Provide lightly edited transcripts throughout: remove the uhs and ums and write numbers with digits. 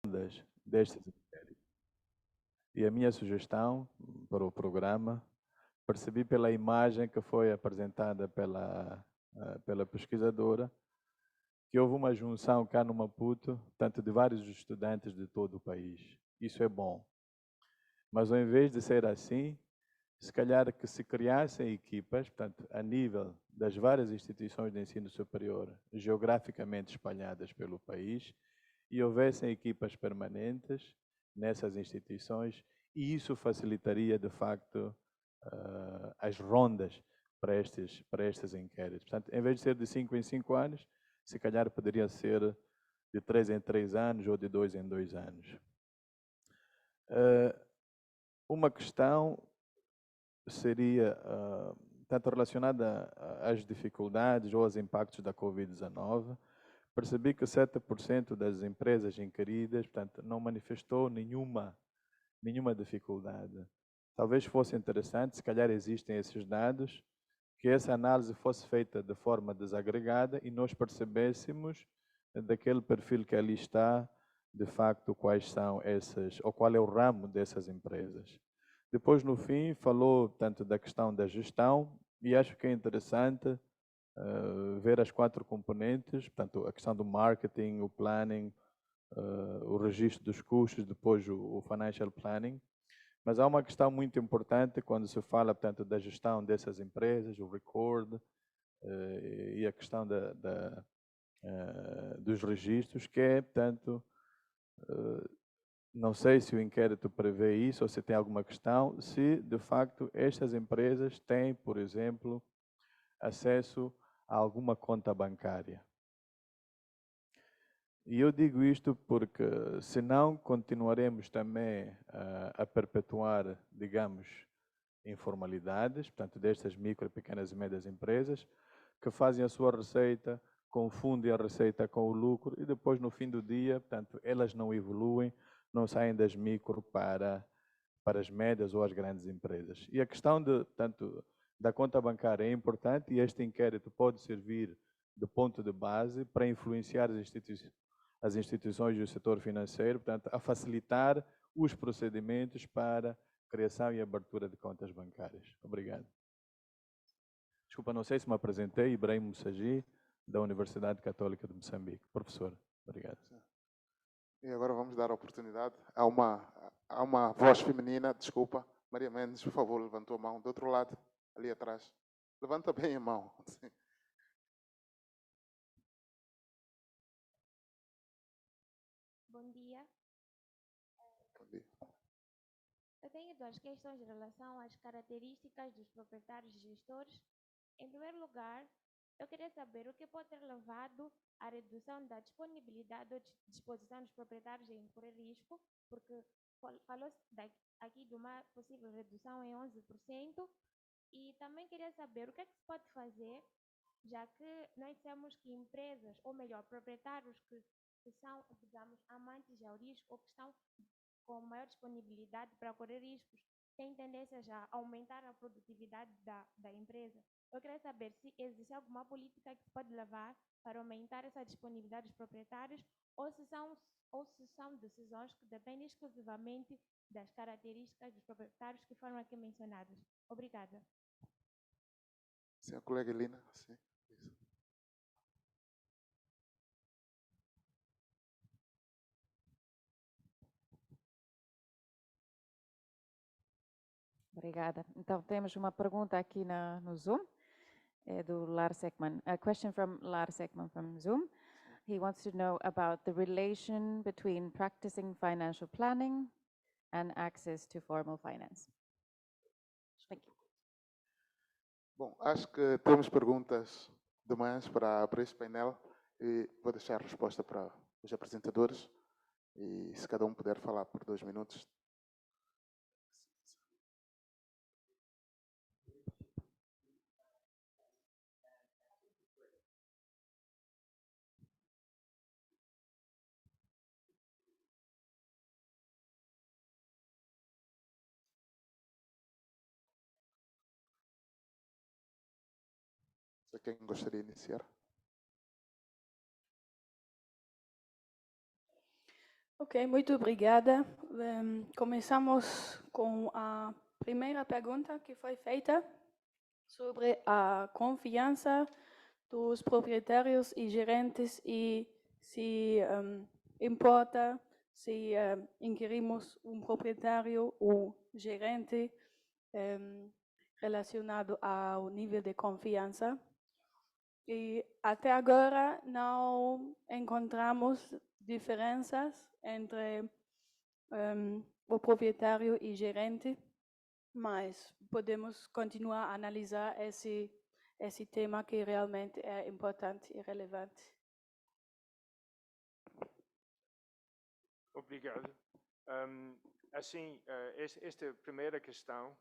destes inquéritos. E a minha sugestão para o programa, percebi pela imagem que foi apresentada pela pesquisadora, que houve uma junção cá no Maputo, tanto de vários estudantes de todo o país. Isso é bom. Mas ao invés de ser assim, se calhar que se criassem equipas, portanto, a nível das várias instituições de ensino superior, geograficamente espalhadas pelo país, e houvessem equipas permanentes nessas instituições, e isso facilitaria, de facto, as rondas para estes inquéritos. Portanto, em vez de ser de 5 em 5 anos, se calhar poderia ser de 3 em 3 anos ou de 2 em 2 anos. Uma questão seria tanto relacionada às dificuldades ou aos impactos da Covid-19. Percebi que 7% das empresas inquiridas, portanto, não manifestou nenhuma dificuldade. Talvez fosse interessante, se calhar existem esses dados, que essa análise fosse feita de forma desagregada e nós percebêssemos daquele perfil que ali está, de facto, quais são essas, ou qual é o ramo dessas empresas. Depois, no fim, falou tanto da questão da gestão, e acho que é interessante ver as 4 componentes, portanto, a questão do marketing, o planning, o registro dos custos, depois o financial planning. Mas há uma questão muito importante quando se fala, portanto, da gestão dessas empresas, o record e a questão dos registros, que é, portanto, não sei se o inquérito prevê isso ou se tem alguma questão, se de facto estas empresas têm, por exemplo, acesso a alguma conta bancária. E eu digo isto porque, senão, continuaremos também a perpetuar, digamos, informalidades, portanto, destas micro, pequenas e médias empresas, que fazem a sua receita, confundem a receita com o lucro e depois, no fim do dia, portanto, elas não evoluem, não saem das micro para as médias ou as grandes empresas. E a questão da conta bancária é importante e este inquérito pode servir de ponto de base para influenciar as instituições do setor financeiro, portanto, a facilitar os procedimentos para criação e abertura de contas bancárias. Obrigado. Desculpa, não sei se me apresentei, Ibrahim Moussagi, da Universidade Católica de Moçambique. Professor, obrigado. E agora vamos dar a oportunidade a uma voz feminina, desculpa. Maria Mendes, por favor, levantou a mão. Do outro lado, ali atrás. Levanta bem a mão. Sim. Bom dia. Bom dia. Eu tenho 2 questões em relação às características dos proprietários e gestores. Em primeiro lugar, eu queria saber o que pode ter levado à redução da disponibilidade ou disposição dos proprietários em correr risco, porque falou-se aqui de uma possível redução em 11%, e também queria saber o que é que se pode fazer, já que nós temos que empresas, ou melhor, proprietários que são, digamos, amantes ao risco ou que estão com maior disponibilidade para correr riscos, têm tendências a aumentar a produtividade da empresa. Eu queria saber se existe alguma política que se pode levar para aumentar essa disponibilidade dos proprietários ou se são decisões que dependem exclusivamente das características dos proprietários que foram aqui mencionadas. Obrigada. Sim, a colega Elina. Sim. Obrigada. Então, temos uma pergunta aqui no Zoom, do Lars Ekman. A question from Lars Ekman from Zoom. He wants to know about the relation between practicing financial planning and access to formal finance. Thank you. Bom, acho que temos perguntas demais para esse painel e vou deixar a resposta para os apresentadores e se cada um puder falar por 2 minutos. Quem gostaria de iniciar? Ok, muito obrigada. Começamos com a primeira pergunta que foi feita sobre a confiança dos proprietários e gerentes e se importa se inquirimos um proprietário ou gerente relacionado ao nível de confiança. E até agora não encontramos diferenças entre o proprietário e gerente, mas podemos continuar a analisar esse tema que realmente é importante e relevante. Obrigado. Assim, esta primeira questão,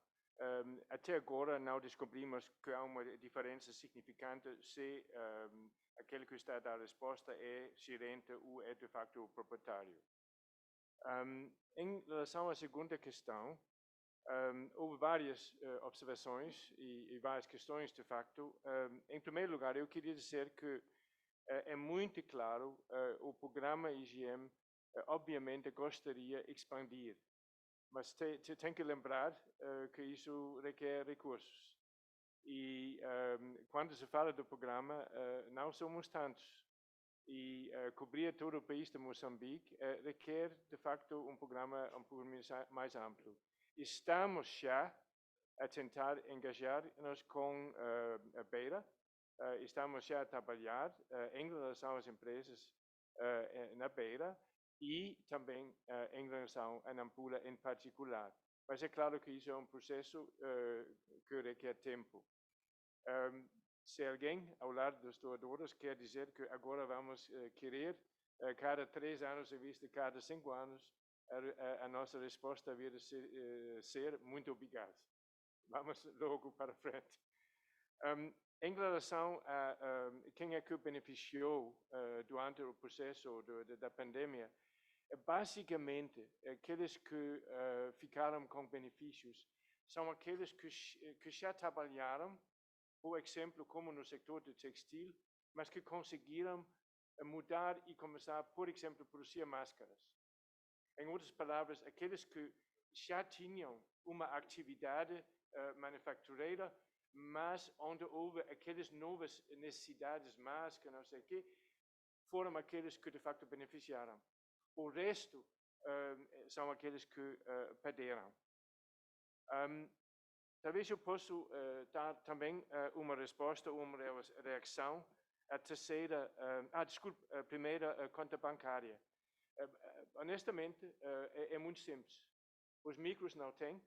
até agora não descobrimos que há uma diferença significante se aquele que está a dar a resposta é gerente ou é de facto o proprietário. Em relação à segunda questão, houve várias observações e várias questões de facto. Em primeiro lugar, eu queria dizer que é muito claro o programa IGM obviamente gostaria de expandir, mas tem que lembrar que isso requer recursos. E quando se fala do programa, não somos tantos. E cobrir todo o país de Moçambique requer, de facto, um programa um pouco mais amplo. Estamos já a tentar engajar-nos com a Beira, estamos já a trabalhar em relação às empresas na Beira, e também em relação a Nampula em particular. Mas é claro que isso é um processo que requer tempo. Se alguém, ao lado dos doadores, quer dizer que agora vamos querer, cada 3 anos, em vez de cada 5 anos, a nossa resposta havia de ser muito obrigado. Vamos logo para frente. Em relação a quem é que beneficiou durante o processo da pandemia, basicamente, aqueles que ficaram com benefícios são aqueles que já trabalharam, por exemplo, como no setor do textil, mas que conseguiram mudar e começar, por exemplo, a produzir máscaras. Em outras palavras, aqueles que já tinham uma atividade manufatureira, mas onde houve aquelas novas necessidades, máscaras, não sei o quê, foram aqueles que de facto beneficiaram. O resto são aqueles que perderam. Talvez eu possa dar também uma resposta, uma reação. A terceira, a primeira, a conta bancária. Honestamente, é muito simples. Os micros não têm,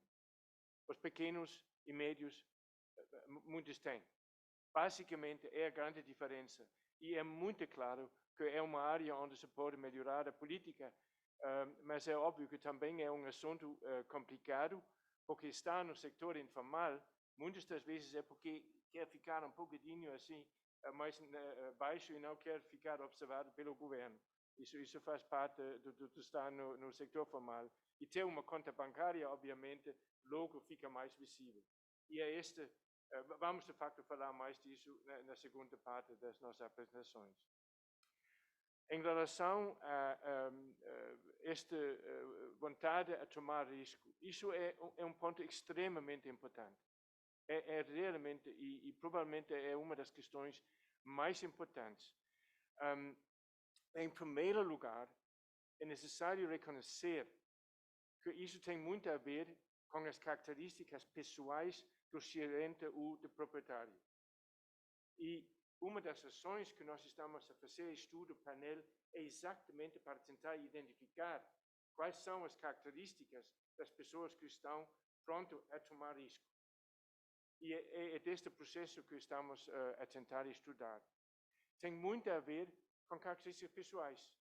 os pequenos e médios, muitos têm. Basicamente, é a grande diferença. E é muito claro que é uma área onde se pode melhorar a política, mas é óbvio que também é um assunto complicado, porque está no setor informal, muitas das vezes é porque quer ficar um pouquinho assim, mais baixo e não quer ficar observado pelo governo. Isso faz parte do estar no setor formal. E ter uma conta bancária, obviamente, logo fica mais visível. E é vamos de facto falar mais disso na segunda parte das nossas apresentações. Em relação a esta vontade a tomar risco, isso é um ponto extremamente importante. É realmente, e provavelmente é uma das questões mais importantes. Em primeiro lugar, é necessário reconhecer que isso tem muito a ver com as características pessoais do gerente ou do proprietário. E uma das ações que nós estamos a fazer, estudo painel, é exatamente para tentar identificar quais são as características das pessoas que estão prontas a tomar risco. E é deste processo que estamos a tentar estudar. Tem muito a ver com características pessoais.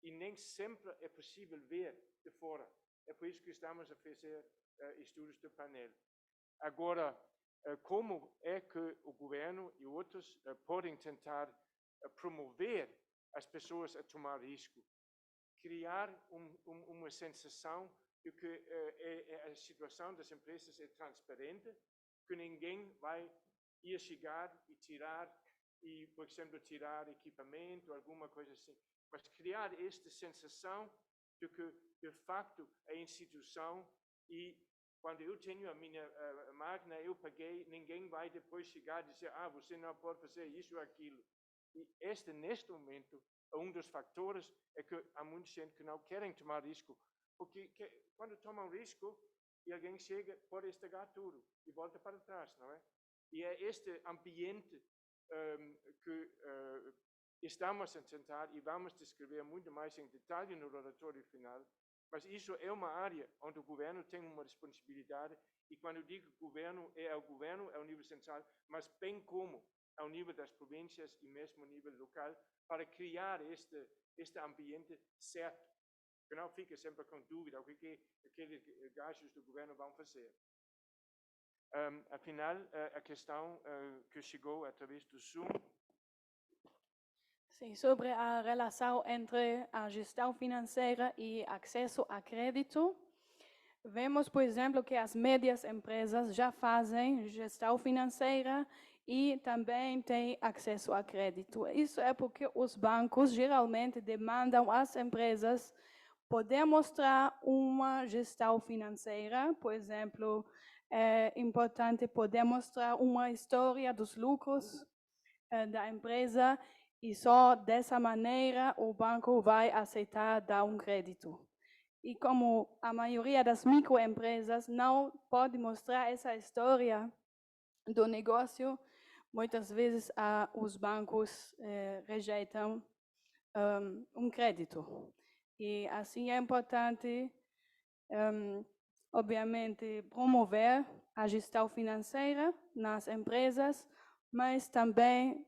E nem sempre é possível ver de fora. É por isso que estamos a fazer estudos de painel. Agora, como é que o governo e outros podem tentar promover as pessoas a tomar risco? Criar uma sensação de que a situação das empresas é transparente, que ninguém vai ir chegar e tirar, por exemplo, tirar equipamento, alguma coisa assim. Mas criar esta sensação de que, de facto, a instituição e quando eu tenho a minha máquina, eu paguei, ninguém vai depois chegar e dizer, você não pode fazer isso ou aquilo. E neste momento, um dos fatores é que há muita gente que não querem tomar risco, porque quando tomam risco e alguém chega, pode estragar tudo e volta para trás, não é? E é este ambiente que estamos a tentar e vamos descrever muito mais em detalhe no relatório final, mas isso é uma área onde o governo tem uma responsabilidade, e quando eu digo governo, é o nível central, mas bem como ao nível das províncias e mesmo ao nível local, para criar este ambiente certo, que não fica sempre com dúvida o que aqueles gajos do governo vão fazer. Afinal, a questão que chegou através do Zoom. Sim, sobre a relação entre a gestão financeira e acesso a crédito, vemos, por exemplo, que as médias empresas já fazem gestão financeira e também têm acesso a crédito. Isso é porque os bancos geralmente demandam às empresas poder mostrar uma gestão financeira, por exemplo, é importante poder mostrar uma história dos lucros da empresa, e só dessa maneira o banco vai aceitar dar um crédito. E como a maioria das microempresas não pode mostrar essa história do negócio, muitas vezes os bancos rejeitam um crédito. E assim é importante, obviamente, promover a gestão financeira nas empresas, mas também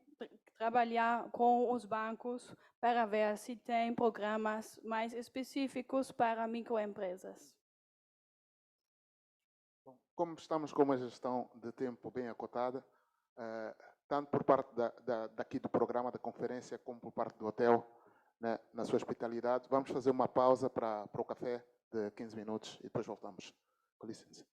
trabalhar com os bancos para ver se tem programas mais específicos para microempresas. Bom, como estamos com uma gestão de tempo bem acotada, tanto por parte daqui do programa da conferência como por parte do hotel, né, na sua hospitalidade, vamos fazer uma pausa para o café de 15 minutos e depois voltamos. Com licença.